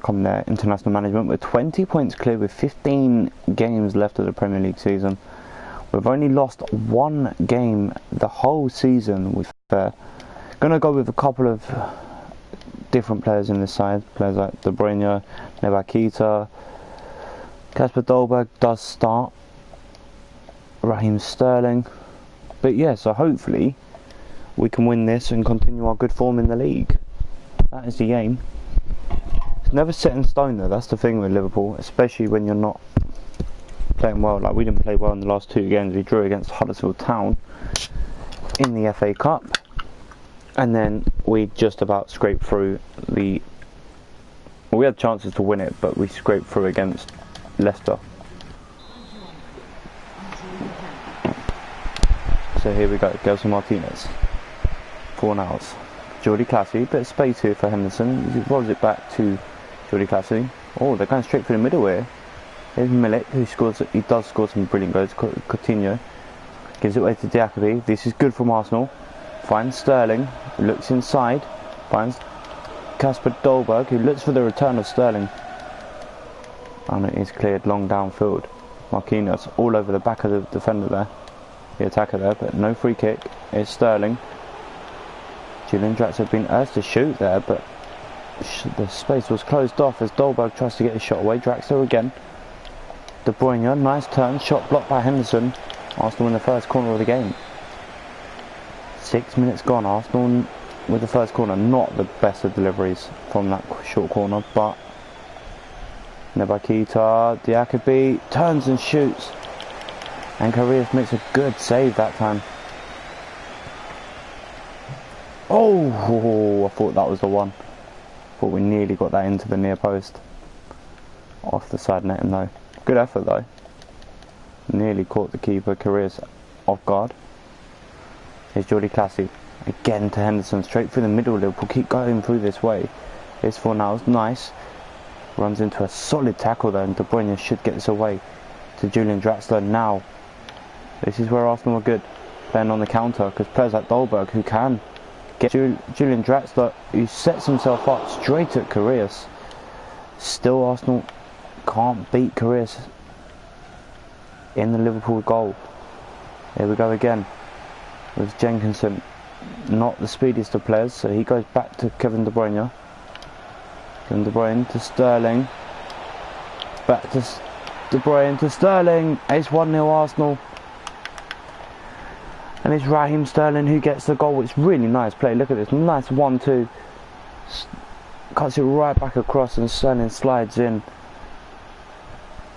overcome their international management. We're 20 points clear with 15 games left of the Premier League season. We've only lost one game the whole season with Gonna go with a couple of different players in this side. Players like De Bruyne, Naby Keita, Kasper Dolberg does start, Raheem Sterling. But yeah, so hopefully we can win this and continue our good form in the league. That is the aim. It's never set in stone though, that's the thing with Liverpool, especially when you're not playing well. Like, we didn't play well in the last 2 games. We drew against Huddersfield Town in the FA Cup, and then we just about scraped through the... Well, we had chances to win it, but we scraped through against Leicester. So here we go, Gelson Martinez, Fornals, Jordy Clasie, bit of space here for Henderson. He rolls it back to Jordy Clasie. Oh, they're going straight for the middle here. Here's Milik, who scores. He does score some brilliant goals. Coutinho gives it away to Diakhaby. This is good from Arsenal. Finds Sterling, who looks inside. Finds Kasper Dolberg, who looks for the return of Sterling. And it is cleared long downfield. Marquinhos all over the back of the defender there. The attacker there, but no free kick. It's Sterling. Julian Draxler had been urged to shoot there, but the space was closed off as Dolberg tries to get his shot away. Draxler again. De Bruyne, nice turn, shot blocked by Henderson. Arsenal in the first corner of the game. 6 minutes gone. Arsenal with the first corner. Not the best of deliveries from that short corner, but Naby Keita, Diakhaby turns and shoots. And Karius makes a good save that time. Oh, I thought that was the one. Thought we nearly got that into the near post. Off the side netting though. Good effort though. Nearly caught the keeper, Karius, off guard. Here's Jordy Clasie. Again to Henderson, straight through the middle. Liverpool keep going through this way. Here's Fornals, nice. Runs into a solid tackle though, and De Bruyne should get this away to Julian Draxler now. This is where Arsenal are good, playing on the counter, because players like Dolberg, who can get Julian Draxler, who sets himself up straight at Karius. Still Arsenal can't beat Karius in the Liverpool goal. Here we go again with Jenkinson, not the speediest of players, so he goes back to Kevin De Bruyne. Kevin De Bruyne to Sterling, back to De Bruyne to Sterling. It's 1-0 Arsenal. And it's Raheem Sterling who gets the goal. It's really nice play. Look at this. Nice 1-2. Cuts it right back across and Sterling slides in.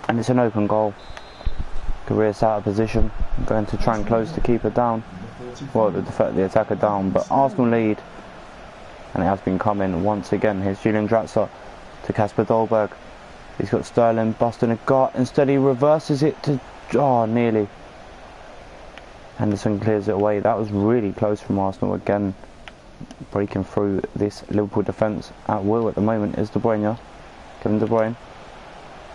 And it's an open goal. Karius out of position. Going to try and close the keeper down. Well, the attacker down. But Arsenal lead. And it has been coming once again. Here's Julian Draxler to Kasper Dolberg. He's got Sterling busting a gut. Instead he reverses it to... Oh, nearly. Henderson clears it away. That was really close from Arsenal again. Breaking through this Liverpool defence at will at the moment is De Bruyne. Kevin De Bruyne.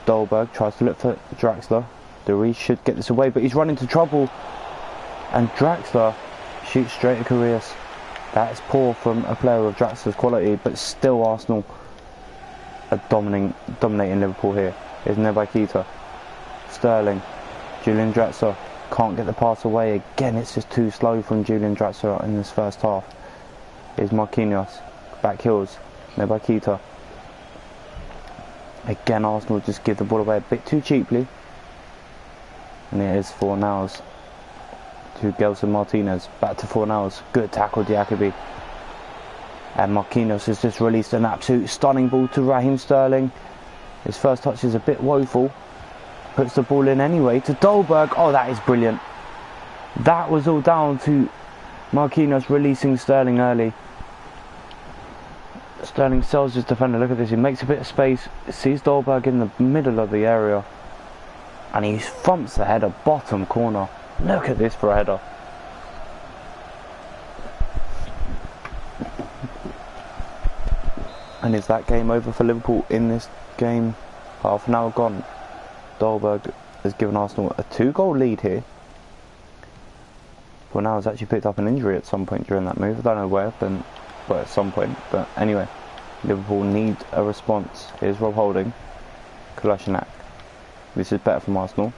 Dolberg tries to look for Draxler. Duri should get this away, but he's run into trouble. And Draxler shoots straight at Karius. That is poor from a player of Draxler's quality, but still Arsenal are dominating Liverpool here. Here's Naby Keita. Sterling. Julian Draxler. Can't get the pass away. Again, it's just too slow from Julian Draxler in this first half. Here's Marquinhos. Back heels. Naby Keita. Again, Arsenal just give the ball away a bit too cheaply. And it is Fornals to Gelson Martinez. Back to Fornals. Good tackle, Diakhaby. And Marquinhos has just released an absolute stunning ball to Raheem Sterling. His first touch is a bit woeful. Puts the ball in anyway to Dolberg. Oh, that is brilliant. That was all down to Marquinhos releasing Sterling early. Sterling sells his defender. Look at this. He makes a bit of space. Sees Dolberg in the middle of the area. And he thumps the header. Bottom corner. Look at this for a header. And is that game over for Liverpool in this game? Half an hour gone. Dolberg has given Arsenal a 2-goal lead here. Well, now he's actually picked up an injury at some point during that move. I don't know where, but at some point. But anyway, Liverpool need a response. Here's Rob Holding. Kolasinac. This is better from Arsenal.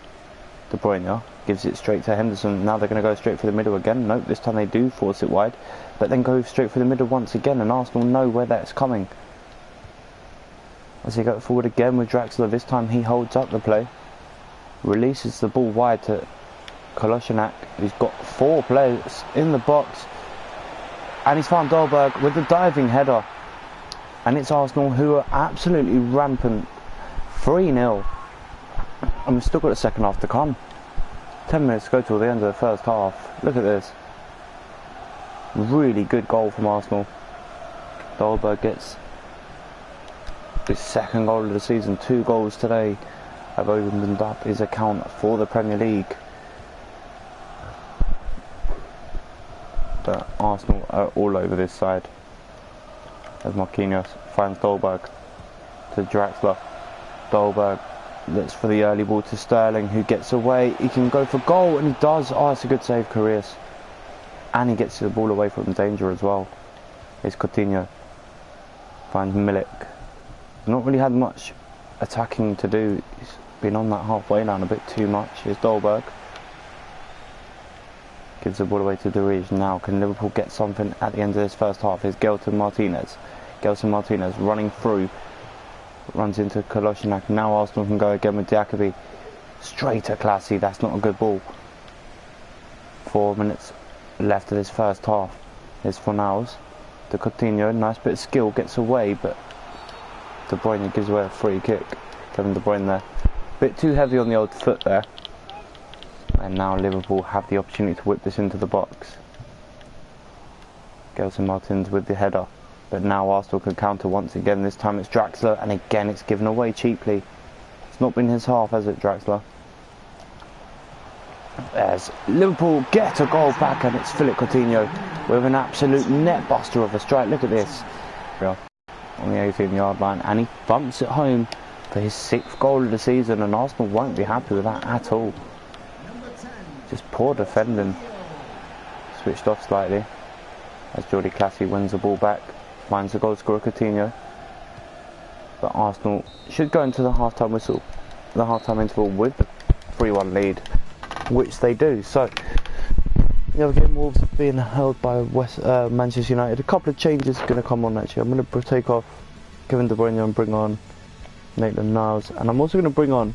De Bruyne gives it straight to Henderson. Now they're going to go straight for the middle again. Nope, this time they do force it wide. But then go straight for the middle once again. And Arsenal know where that's coming. As they go forward again with Draxler. This time he holds up the play. Releases the ball wide to Kolasinac. He's got 4 players in the box. And he's found Dolberg with the diving header. And it's Arsenal who are absolutely rampant. 3-0. And we've still got a second half to come. 10 minutes to go till the end of the first half. Look at this. Really good goal from Arsenal. Dolberg gets his second goal of the season. 2 goals today have opened up his account for the Premier League. But Arsenal are all over this side. As Marquinhos finds Dolberg to Draxler. Dolberg looks for the early ball to Sterling, who gets away. He can go for goal, and he does. Oh, it's a good save, Karius. And he gets the ball away from danger as well. Here's Coutinho. Finds Milik. Not really had much attacking to do. He's been on that halfway line a bit too much. Here's Dolberg. Gives the ball away to Durige. Now, can Liverpool get something at the end of this first half? Here's Gelson Martinez. Gelson Martinez running through. Runs into Kolasinac. Now Arsenal can go again with Diakaby. Straight at Classy. That's not a good ball. 4 minutes left of this first half. Here's Fornals. To Coutinho. Nice bit of skill. Gets away, but De Bruyne gives away a free kick. Kevin De Bruyne there. Bit too heavy on the old foot there. And now Liverpool have the opportunity to whip this into the box. Gelson Martins with the header. But now Arsenal can counter once again. This time it's Draxler, and again it's given away cheaply. It's not been his half, has it, Draxler? As Liverpool get a goal back, and it's Philippe Coutinho with an absolute net buster of a strike. Look at this. On the 18-yard line, and he bumps it home for his 6th goal of the season, and Arsenal won't be happy with that at all. Just poor defending. Switched off slightly as Jordy Classy wins the ball back. Finds the goal scorer Coutinho. But Arsenal should go into the half-time whistle, the half-time interval, with the 3-1 lead, which they do. So the other game, Wolves being held by Manchester United. A couple of changes are going to come on actually. I'm going to take off Kevin De Bruyne and bring on Maitland-Niles, and I'm also going to bring on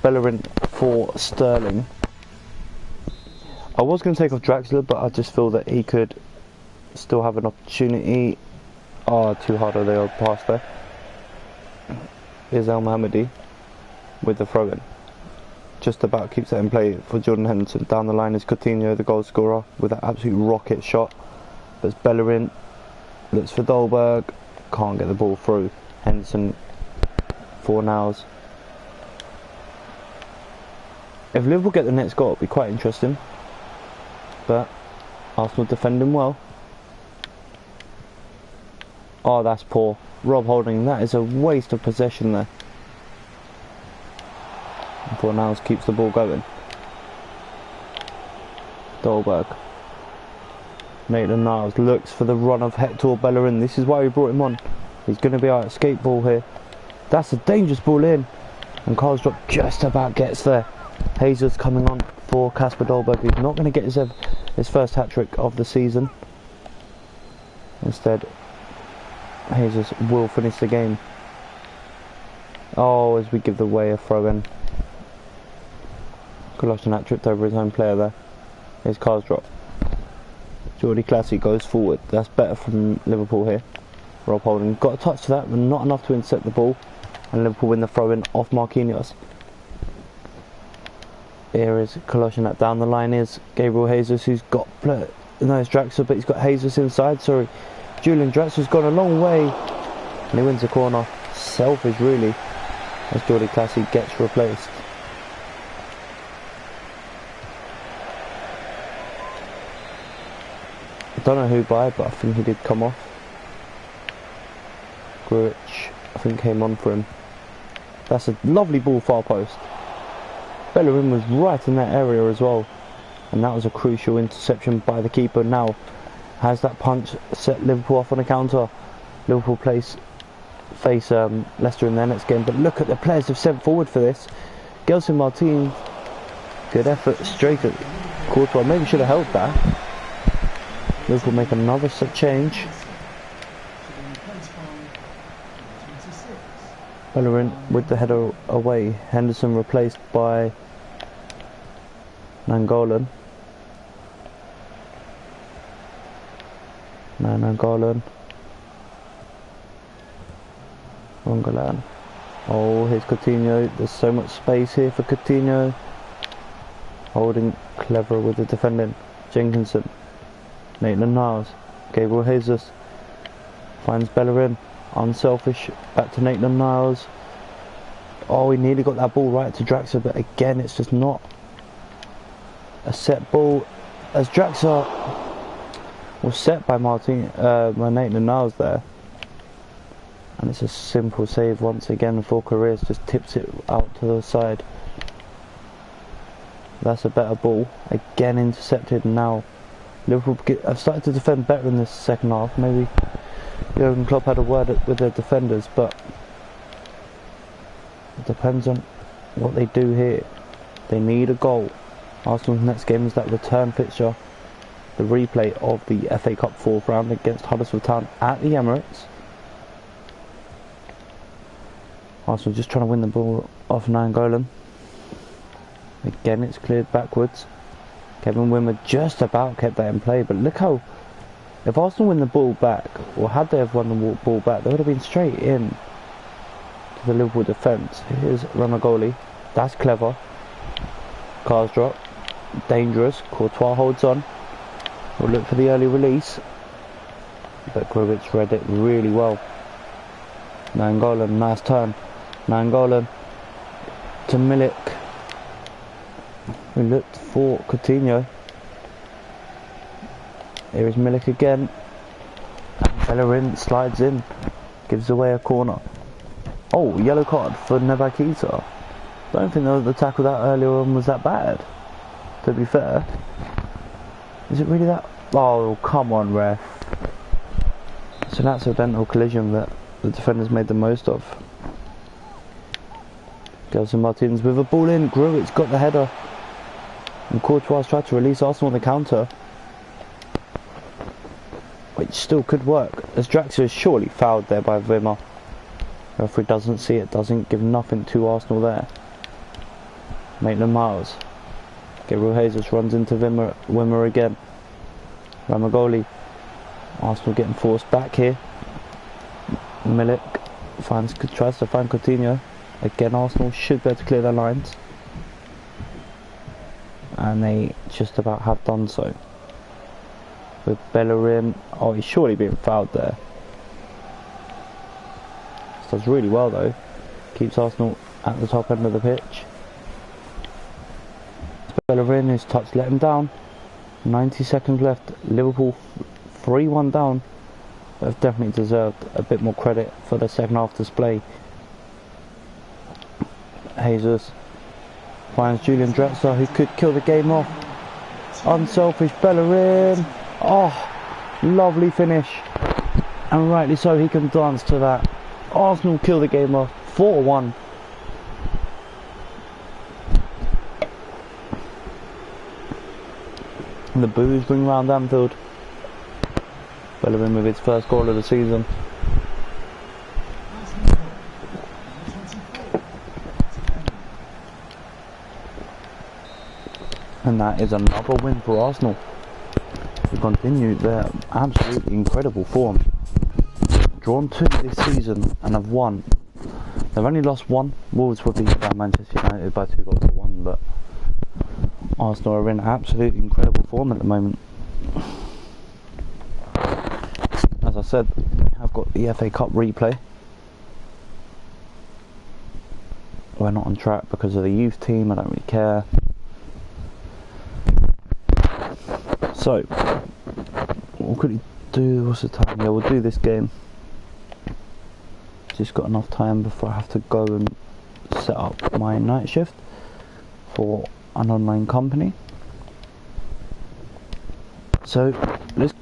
Bellerin for Sterling. I was going to take off Draxler, but I just feel that he could still have an opportunity. Oh, too hard on the old pass there. Here's El Mohammadi with the throw-in. Just about keeps that in play for Jordan Henderson. Down the line is Coutinho, the goal scorer, with that absolute rocket shot. But it's Bellerin. Looks for Dolberg. Can't get the ball through. Henderson, Fornals. If Liverpool get the next goal, it'll be quite interesting. But Arsenal defending well. Oh, that's poor. Rob Holding, that is a waste of possession there. And Fornals keeps the ball going. Dolberg. Maitland-Niles looks for the run of Hector Bellerin. This is why we brought him on. He's going to be our escape ball here. That's a dangerous ball in. And Karlsdorp just about gets there. Jesus coming on for Kasper Dolberg. He's not going to get his first hat-trick of the season. Instead, Jesus will finish the game. Oh, as we give away a throw-in. Kolasinac tripped over his own player there. Here's Karlsdorp. Jordy Classy goes forward. That's better from Liverpool here. Rob Holding got a touch to that, but not enough to intercept the ball. And Liverpool win the throw-in off Marquinhos. Here is Kolasinac. Down the line is Gabriel Jesus, who's got... No, it's Draxler, but he's got Jesus inside. Sorry. Julian Draxler's gone a long way. And he wins the corner. Selfish, really. As Jordy Classy gets replaced. I don't know who by, but I think he did come off. Grujic, I think, came on for him. That's a lovely ball, far post. Bellerin was right in that area as well. And that was a crucial interception by the keeper. Now has that punch set Liverpool off on a counter. Liverpool face Leicester in their next game. But look at the players who've sent forward for this. Gelson Martin, good effort straight at Courtois. Maybe should have held that. Liverpool make another change. Bellerin with the header away. Henderson replaced by Nainggolan. Nainggolan. Rongolan. Oh, here's Coutinho. There's so much space here for Coutinho. Holding clever with the defending. Jenkinson. Maitland-Niles. Gabriel Jesus. Finds Bellerin. Unselfish. Back to Maitland-Niles. Oh, he nearly got that ball right to Draxler, but again, it's just not a set ball. As Draxler was set by Maitland-Niles there. And it's a simple save once again for Careers, just tips it out to the side. That's a better ball. Again intercepted now. Liverpool have started to defend better in this second half. Maybe Jurgen Klopp had a word with their defenders, but it depends on what they do here. They need a goal. Arsenal's next game is that return fixture, the replay of the FA Cup 4th round against Huddersfield Town at the Emirates. Arsenal just trying to win the ball off Nainggolan. Again, it's cleared backwards. Kevin Wimmer just about kept that in play, but look how, if Arsenal win the ball back, or had they have won the ball back, they would have been straight in to the Liverpool defence. Here's Ramagoli. That's clever. Karsdorp. Dangerous. Courtois holds on. We'll look for the early release. But Grujic read it really well. Nainggolan, nice turn. Nainggolan to Milik. We looked for Coutinho. Here is Milik again. And Bellerin slides in. Gives away a corner. Oh, yellow card for Naby Keita. Don't think the tackle that earlier on was that bad, to be fair. Is it really that? Oh, come on, ref. It's an accidental collision that the defenders made the most of. Gelson Martins with a ball in. Grujic got the header. And Courtois tried to release Arsenal on the counter, which still could work, as Draxler is surely fouled there by Wimmer. The referee doesn't see it, doesn't give nothing to Arsenal there. Maitland-Niles. Gabriel Jesus runs into Wimmer again. Ramagoli. Arsenal getting forced back here. Milik tries to find Coutinho. Again, Arsenal should be able to clear their lines. And they just about have done so. With Bellerin. Oh, he's surely being fouled there. This does really well though. Keeps Arsenal at the top end of the pitch. Bellerin, whose touch let him down. 90 seconds left. Liverpool 3-1 down. But have definitely deserved a bit more credit for their second half display. Jesus finds Julian Draxler, who could kill the game off. Unselfish Bellerin. Oh, lovely finish. And rightly so, he can dance to that. Arsenal kill the game off. 4-1. And the boos ring round Anfield. Bellerin with his first goal of the season. And that is another win for Arsenal, who continue their absolutely incredible form. Drawn 2 this season and have won. They've only lost 1. Wolves will beat Manchester United by 2-1, but Arsenal are in absolutely incredible form at the moment. As I said, I've got the FA Cup replay. We're not on track because of the youth team, I don't really care. So, we'll quickly do, what's the time? Yeah, we'll do this game. Just got enough time before I have to go and set up my night shift for an online company. So, let's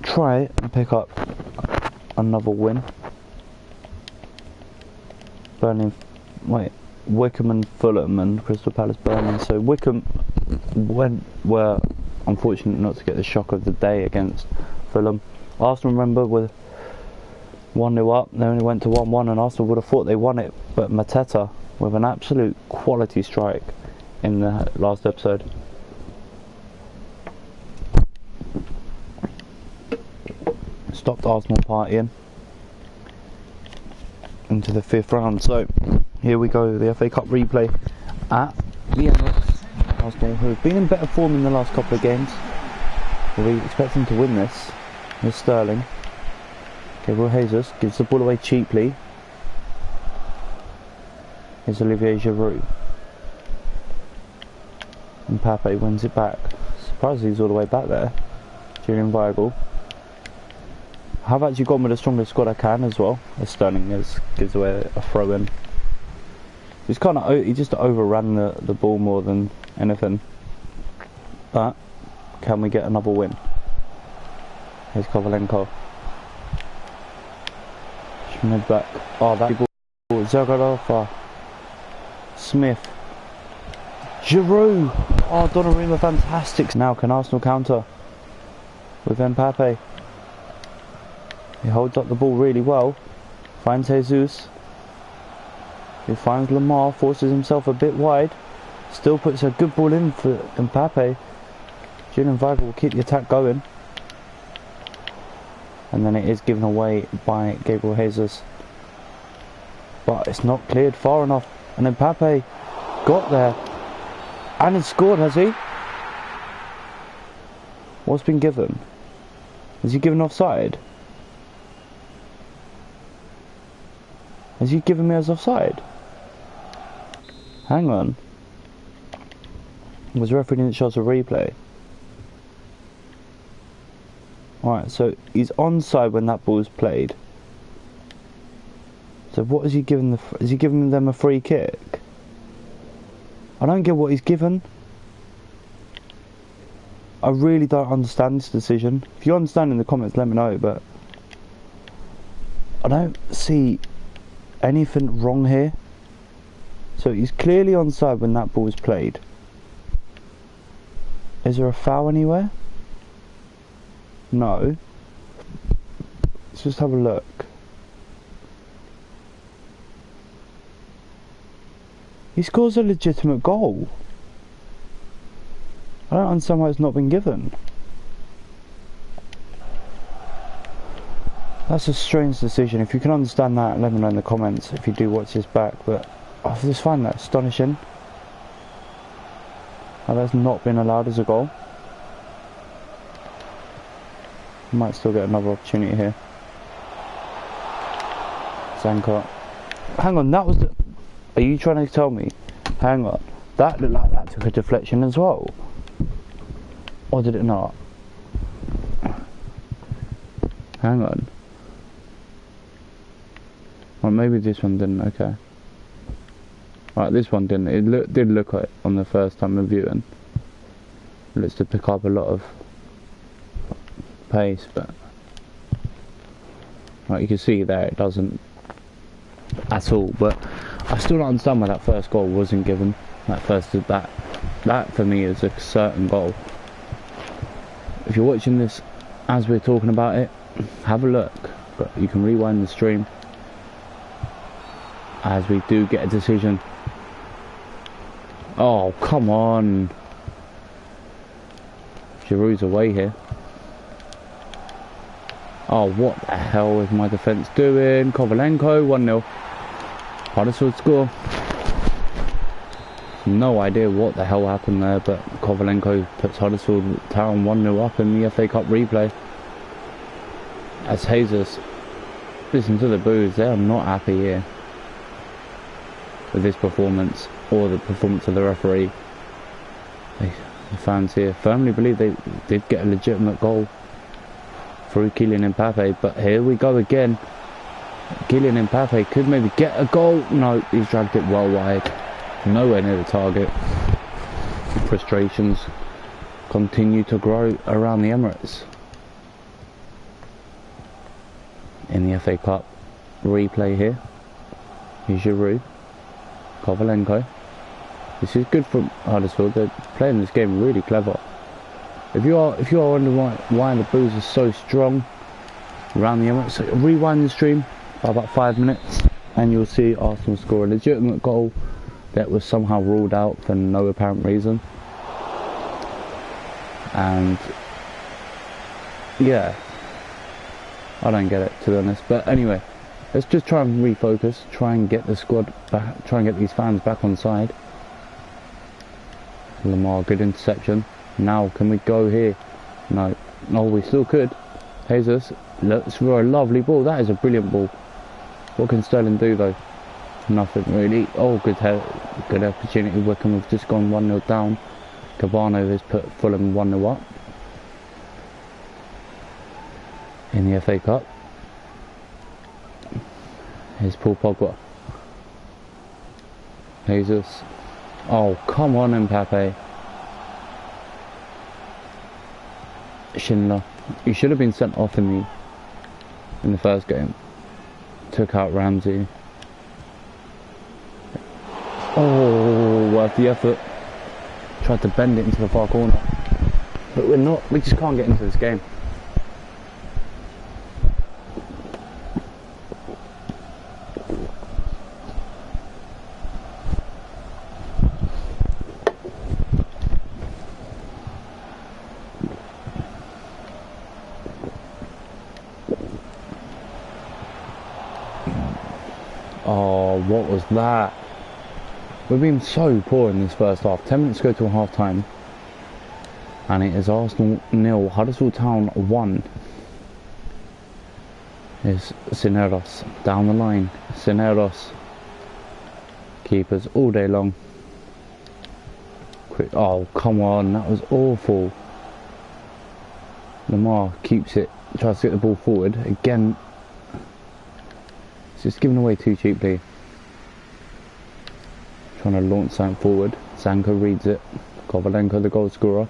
try and pick up another win. Wickham and Fulham and Crystal Palace Burnley. So Wickham were unfortunate not to get the shock of the day against Fulham. Arsenal, remember, were 1-0 up, they only went to 1-1 and Arsenal would have thought they won it, but Mateta with an absolute quality strike in the last episode. Stopped Arsenal partying into the 5th round. So here we go, the FA Cup replay at the Emirates. Arsenal, who have been in better form in the last couple of games, we expect them to win this. With Sterling, Gabriel Jesus gives the ball away cheaply. Here's Olivier Giroud. And Mbappe wins it back. Surprised he's all the way back there. Julian Weigl. I've actually gone with the strongest squad I can as well. As Sterling gives away a throw in. He just overran the ball more than anything. But can we get another win? Here's Kovalenko. Schmid back. Oh, that ball. Zagalova. Smith. Giroud. Oh, Donnarumma, fantastic. Now can Arsenal counter with Mbappe? He holds up the ball really well. Finds Jesus. He finds Lamar, forces himself a bit wide. Still puts a good ball in for Mbappe. Julian Weigl will keep the attack going. And then it is given away by Gabriel Jesus. But it's not cleared far enough. And Mbappe got there. And has scored, has he? What's been given? Is he given offside? Has he given me as offside? Hang on. Was the referee didn't show us a replay? Alright, so he's onside when that ball's played. So what is he giving is he giving them a free kick? I don't get what he's given. I really don't understand this decision. If you understand in the comments, let me know, but I don't see anything wrong here. So he's clearly onside when that ball is played. Is there a foul anywhere? No. Let's just have a look. He scores a legitimate goal. I don't understand why it's not been given. That's a strange decision. If you can understand that, let me know in the comments if you do watch this back. But I just find that astonishing. How that's not been allowed as a goal. Might still get another opportunity here. Zankot. Hang on, that was the... Are you trying to tell me? Hang on. That looked like that took a deflection as well. Or did it not? Hang on. Well, maybe this one didn't, okay. Right, this one didn't. It did look like on the first time of viewing. It looks to pick up a lot of pace, but right, you can see there it doesn't at all. But I still don't understand why that first goal wasn't given. That for me is a certain goal. If you're watching this as we're talking about it, have a look. But you can rewind the stream as we do get a decision. Oh, come on. Giroud's away here. Oh, what the hell is my defence doing? Kovalenko, 1-0. Huddersfield score. No idea what the hell happened there, but Kovalenko puts Huddersfield Town 1-0 up in the FA Cup replay. As Jesus, listen to the boos, they are not happy here with this performance or the performance of the referee. The fans here firmly believe they did get a legitimate goal through Kylian Mbappe, but here we go again. Kylian Mbappe could maybe get a goal. No, he's dragged it well wide. Nowhere near the target. Frustrations continue to grow around the Emirates. in the FA Cup replay here. Here's Giroud, Kovalenko. This is good for Huddersfield. They're playing this game really clever. If you are wondering why the Blues are so strong around the Emirates, so rewind the stream by about 5 minutes and you'll see Arsenal score a legitimate goal that was somehow ruled out for no apparent reason. And yeah, I don't get it, to be honest. But anyway, let's just try and refocus, try and get the squad back, try and get these fans back on side. Lamar, good interception. Now, can we go here? No. No, we still could. Jesus, looks for a lovely ball. That is a brilliant ball. What can Sterling do, though? Nothing, really. Oh, good opportunity. Wickham have just gone 1-0 down. Cabano has put Fulham 1-0 up. In the FA Cup. Here's Paul Pogba. Jesus. Oh, come on, Mbappe. Schindler. You should have been sent off in the first game. Took out Ramsey. Oh, worth the effort. Tried to bend it into the far corner. But we just can't get into this game. Oh, what was that? We've been so poor in this first half. 10 minutes go to a half time. And it is Arsenal 0, Huddersfield Town 1. Is Cineros down the line. Cineros. Keepers all day long. Quick. Oh, come on. That was awful. Lamar keeps it. Tries to get the ball forward. Again. It's just given away too cheaply. Trying to launch something forward. Zanko reads it. Kovalenko, the goal scorer,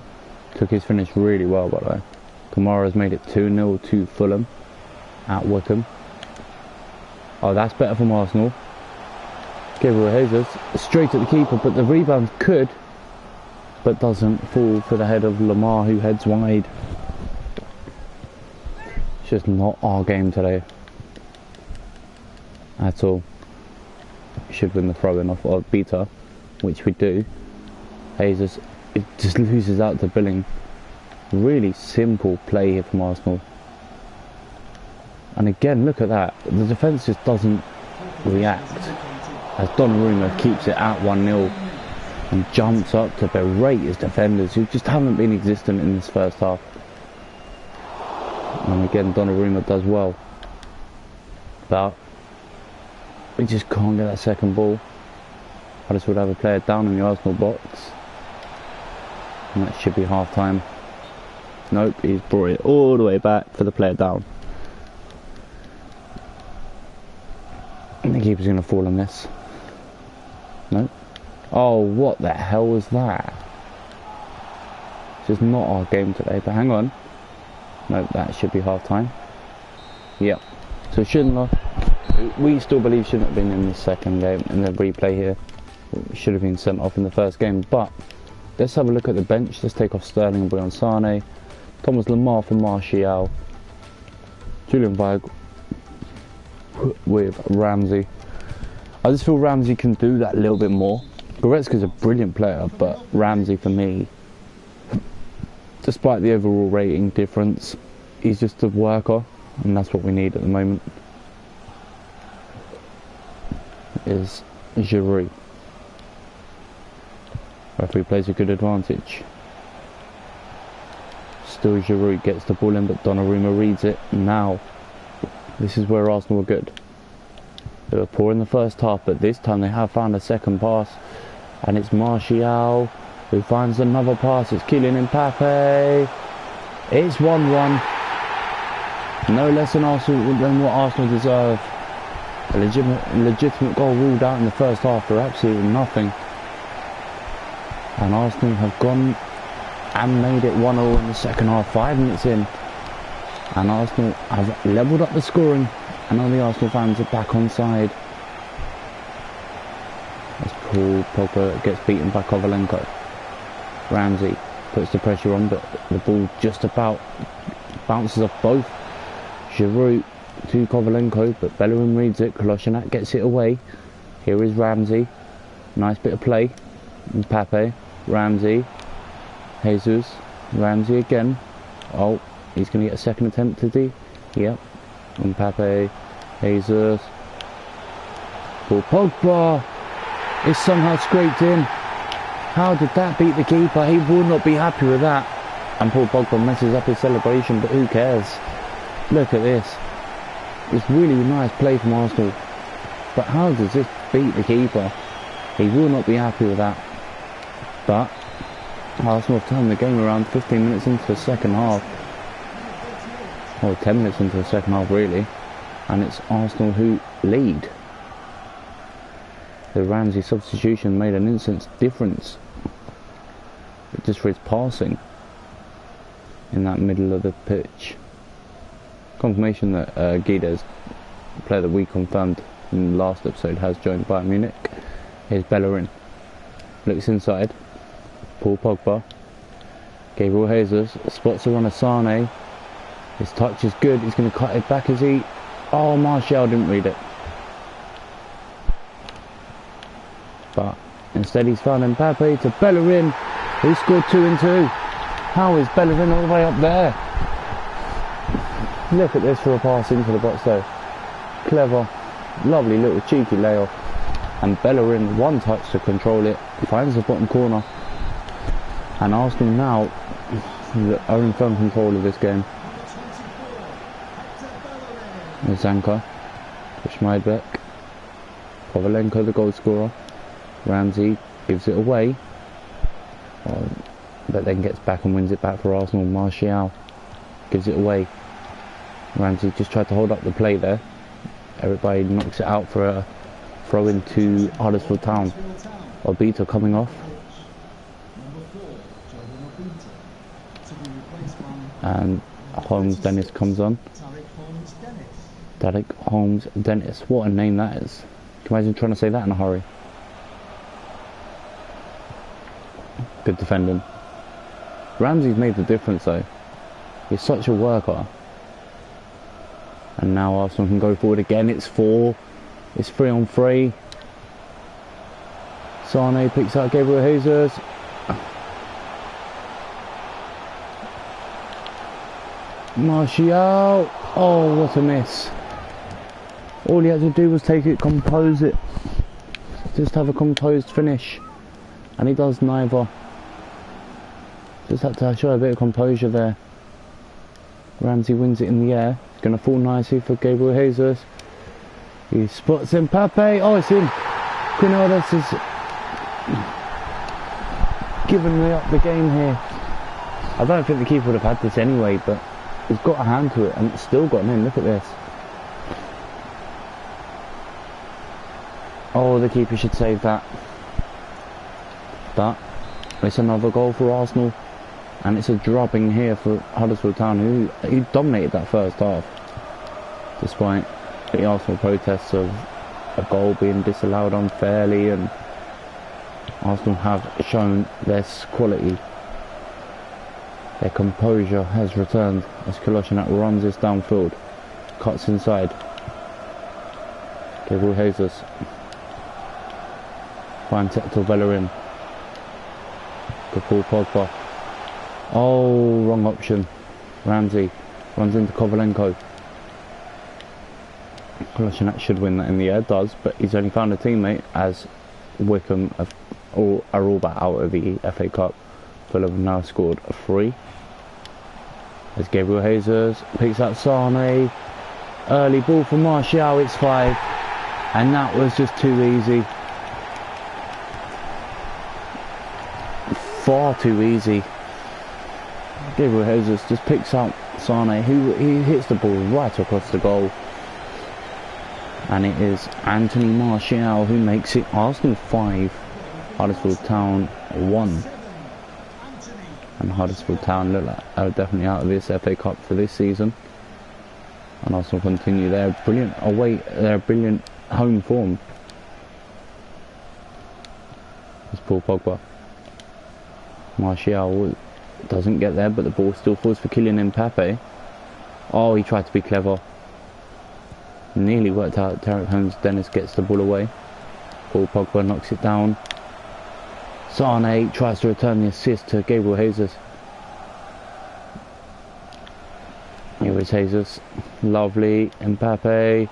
took his finish really well, by the way. Kamara's made it 2-0 to Fulham at Wickham. Oh, that's better from Arsenal. Gabriel Jesus straight at the keeper, but the rebound could, but doesn't fall for the head of Lamar, who heads wide. It's just not our game today at all. We should win the throw-in off of Beta, which we do. Jesus, it just loses out to Billing. Really simple play here from Arsenal. And again, look at that. The defence just doesn't react. As Donnarumma keeps it at 1-0 and jumps up to berate his defenders, who just haven't been existent in this first half. And again, Donnarumma does well. But we just can't get that second ball. I just would have a player down in the Arsenal box. And that should be half time. Nope, he's brought it all the way back for the player down. And the keeper's going to fall on this. Nope. Oh, what the hell was that? It's just not our game today, but hang on. Nope, that should be half time. Yep. So Schindler, we still believe shouldn't have been in the second game, in the replay here. Should have been sent off in the first game, but let's have a look at the bench. Let's take off Sterling and bring on Sane. Thomas Lamar for Martial. Julian Weigl with Ramsey. I just feel Ramsey can do that a little bit more. Goretzka's a brilliant player, but Ramsey for me, despite the overall rating difference, he's just a worker, and that's what we need at the moment. Is Giroud. Referee plays a good advantage. Still Giroud gets the ball in, but Donnarumma reads it. Now, this is where Arsenal were good. They were poor in the first half, but this time they have found a second pass. And it's Martial who finds another pass. It's Kylian Mbappe. It's 1-1. No less than what Arsenal deserve. A legitimate goal ruled out in the first half for absolutely nothing. And Arsenal have gone and made it 1-0 in the second half, 5 minutes in. And Arsenal have levelled up the scoring And all the Arsenal fans are back on side. As Paul Pogba gets beaten by Kovalenko. Ramsey puts the pressure on, but the ball just about bounces off both. Giroud to Kovalenko, but Bellerin reads it. Kolasinac gets it away. Here is Ramsey. Nice bit of play. Mbappe, Ramsey, Jesus, Ramsey again. Oh, he's going to get a second attempt, did he? Yep. Mbappe, Jesus. Paul Pogba is somehow scraped in. How did that beat the keeper? He will not be happy with that. And Paul Pogba messes up his celebration, but who cares? Look at this. It's really nice play from Arsenal. But how does this beat the keeper? He will not be happy with that. But Arsenal have turned the game around 15 minutes into the second half. Or 10 minutes into the second half really. And it's Arsenal who lead. The Ramsey substitution made an instant difference. Just for his passing in that middle of the pitch. Confirmation that Guedes, player that we confirmed in the last episode, has joined Bayern Munich. Here's Bellerin. Looks inside. Paul Pogba. Gabriel Jesus spots a run of Sane. His touch is good. He's going to cut it back as he... Oh, Martial didn't read it. But instead he's found Mbappe to Bellerin, who scored 2 and 2. How is Bellerin all the way up there? Look at this for a pass into the box though. Clever, lovely little cheeky layoff. And Bellerin, one touch to control it, finds the bottom corner. And Arsenal now are in firm control of this game. Zanka, Schmeidbeck, Kovalenko the goal scorer. Ramsey gives it away, but then gets back and wins it back for Arsenal. Martial gives it away. Ramsey just tried to hold up the play there. Everybody knocks it out for a throw into Huddersfield Town. Obito coming off. And Holmes Dennis comes on. Derek Holmes Dennis. What a name that is. Can you imagine trying to say that in a hurry? Good defending. Ramsey's made the difference though. He's such a worker. And now Arsenal can go forward again. It's 4. It's 3 on 3. Sane picks out Gabriel Jesus. Martial. Oh, what a miss. All he had to do was take it, compose it. Just have a composed finish. And he does neither. Just had to show a bit of composure there. Ramsey wins it in the air. It's going to fall nicely for Gabriel Jesus. He spots Mbappe. Oh, it's in. Quinones is giving me up the game here. I don't think the keeper would have had this anyway, but he's got a hand to it and it's still gotten in. Look at this. Oh, the keeper should save that. But it's another goal for Arsenal. And it's a drubbing here for Huddersfield Town, who dominated that first half. Despite the Arsenal protests of a goal being disallowed unfairly, and Arsenal have shown their quality. Their composure has returned as Kolasinac runs this downfield. Cuts inside. Gabriel Jesus. Finds Hector Bellerin. Paul Pogba. Oh, wrong option. Ramsey runs into Kovalenko. Kolasinac should win that in the air, does, but he's only found a teammate as Wickham are all but out of the FA Cup. Fulham have now scored a 3. As Gabriel Jesus picks up Sane. Early ball for Martial, it's 5. And that was just too easy. Far too easy. Gabriel Jesus just picks up Sane, who he hits the ball right across the goal. And it is Anthony Martial who makes it Arsenal 5, Huddersfield Town 1. And Huddersfield Town look like are definitely out of this FA Cup for this season. And Arsenal continue their brilliant away, their brilliant home form. It's Paul Pogba. Martial doesn't get there, but the ball still falls for Kylian Mbappe. Oh, he tried to be clever. Nearly worked out. Tarek Holmes-Dennis gets the ball away. Paul Pogba knocks it down. Sane tries to return the assist to Gabriel Jesus. Here is Jesus. Lovely. Mbappe.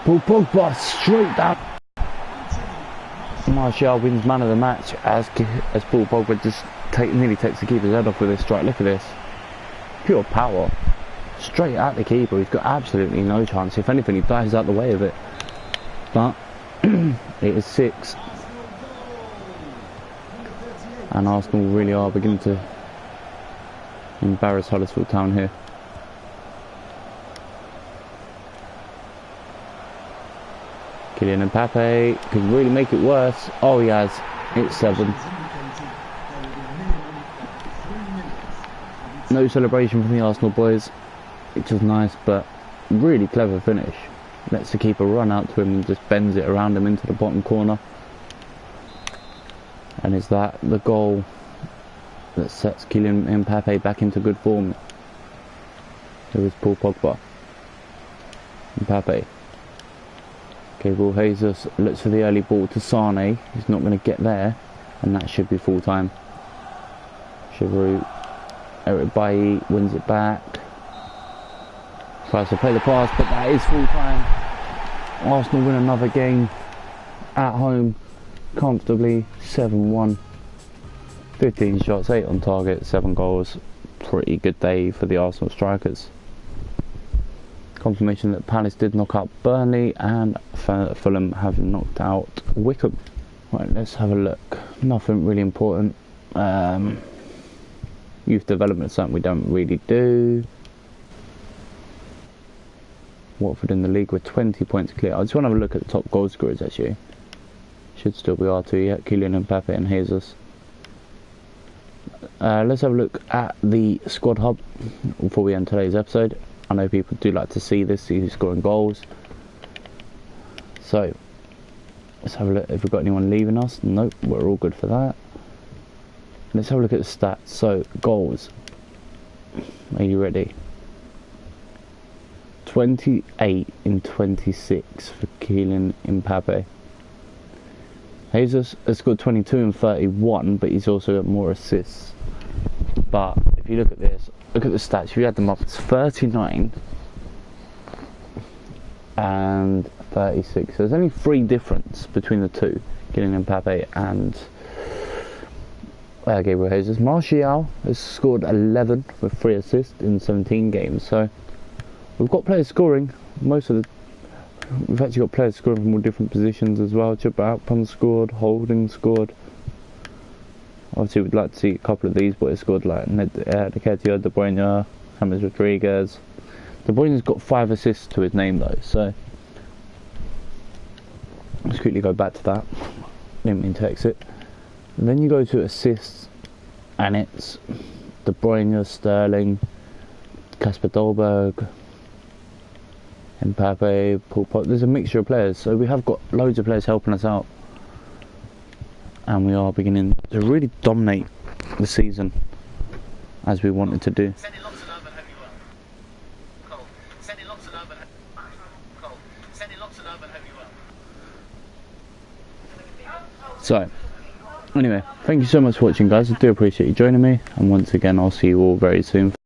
Paul Pogba straight down. Martial wins man of the match as Paul Pogba just nearly takes the keeper's head off with this strike. Look at this. Pure power. Straight at the keeper. He's got absolutely no chance. If anything, he dives out the way of it. But it is 6. And Arsenal really are beginning to embarrass Huddersfield Town here. Kylian Mbappe could really make it worse. Oh, he has. It's 7. No celebration from the Arsenal boys, which is nice, but really clever finish. Lets the keeper run out to him and just bends it around him into the bottom corner. And is that the goal that sets Kylian Mbappe back into good form? Here is Paul Pogba. Mbappe. Gabriel Jesus looks for the early ball to Sane. He's not going to get there, and that should be full time. Giroud. Eric Bailly wins it back. Tries to play the pass, but that is full time. Arsenal win another game at home comfortably, 7-1. 15 shots, 8 on target, 7 goals. Pretty good day for the Arsenal strikers. Confirmation that Palace did knock out Burnley and Fulham have knocked out Wickham. Right, let's have a look. Nothing really important. Youth development is something we don't really do. Watford in the league with 20 points clear. I just want to have a look at the top goal scorers actually. Should still be R2 yet. Kylian Mbappe and Jesus. Let's have a look at the squad hub before we end today's episode. I know people do like to see this, see who's scoring goals. So, let's have a look if we've got anyone leaving us. Nope, we're all good for that. Let's have a look at the stats. So, goals. Are you ready? 28 in 26 for Kylian Mbappe. Jesus has scored 22 and 31, but he's also got more assists. But if you look at this, look at the stats, if you add them up, it's 39 and 36. So there's only 3 difference between the two, Kylian Mbappe and Gabriel Jesus. Martial has scored 11 with 3 assists in 17 games. So we've got players scoring. We've actually got players scoring from all different positions as well. Chuba Akpom scored, Holding scored. Obviously we'd like to see a couple of these boys scored, like Nketiah, De Bruyne, James Rodriguez. De Bruyne's got 5 assists to his name though, so let's quickly go back to that. Didn't mean to exit. And then you go to assists, and it's De Bruyne, Sterling, Kasper Dolberg, Mbappe, Paul Pogba. There's a mixture of players, so we have got loads of players helping us out, and we are beginning to really dominate the season as we wanted to do. So anyway, thank you so much for watching guys. I do appreciate you joining me, and once again I'll see you all very soon.